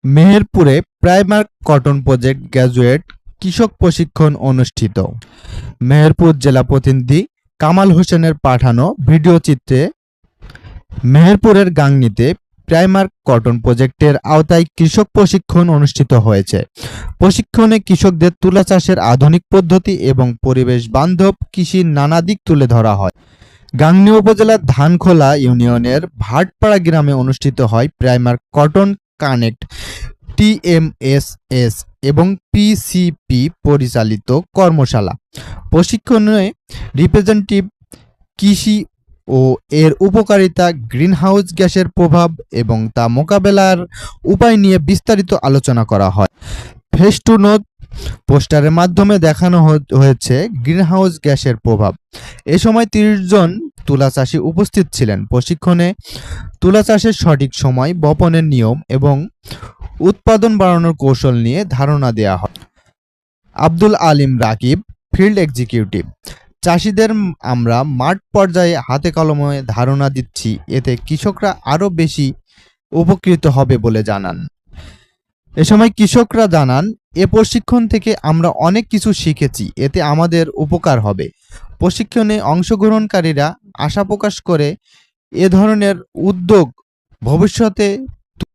মেহেরপুরে Primark cotton project graduate কৃষক প্রশিক্ষণ অনুষ্ঠিত। মেহেরপুর জেলা প্রতিনিধি কামাল হোসেনের পাঠানো ভিডিও চিত্রে মেহেরপুরের গাংনীতে প্রাইমার্ক কটন প্রজেক্টের আওতায় কৃষক প্রশিক্ষণ অনুষ্ঠিত হয়েছে। প্রশিক্ষণে কৃষকদের তুলা চাষের আধুনিক পদ্ধতি এবং পরিবেশ বান্ধব কৃষির নানা দিক তুলে ধরা হয়। গাংনী উপজেলার ধানখোলা ইউনিয়নের ভাটপাড়া গ্রামে অনুষ্ঠিত হয় প্রাইমার্ক কটন কানেক্ট টিএমএসএস এবং পিসিপি পরিচালিত কর্মশালা। প্রশিক্ষণে রিপ্রেজেন্টেটিভ কৃষি ও এর উপকারিতা, গ্রিনহাউস গ্যাসের প্রভাব এবং তা মোকাবেলার উপায় নিয়ে বিস্তারিত আলোচনা করা হয়। ফেস টু নোট পোস্টারের মাধ্যমে দেখানো হয়েছে গ্রিনহাউস গ্যাসের প্রভাব। এ সময় ৩০ জন তুলা চাষি উপস্থিত ছিলেন। প্রশিক্ষণে তুলা চাষের সঠিক সময়, বপনের নিয়ম এবং উৎপাদন বাড়ানোর কৌশল নিয়ে ধারণা দেওয়া হয়। আব্দুল আলিম রাকিব, ফিল্ড এক্সিকিউটিভ: চাষিদের আমরা মাঠ পর্যায়ে হাতে কলমে ধারণা দিচ্ছি, এতে কৃষকরা আরও বেশি উপকৃত হবে বলে জানান। এ সময় কৃষকরা জানান, এ প্রশিক্ষণ থেকে আমরা অনেক কিছু শিখেছি, এতে আমাদের উপকার হবে। প্রশিক্ষণে অংশগ্রহণকারীরা আশা প্রকাশ করে এ ধরনের উদ্যোগ ভবিষ্যতে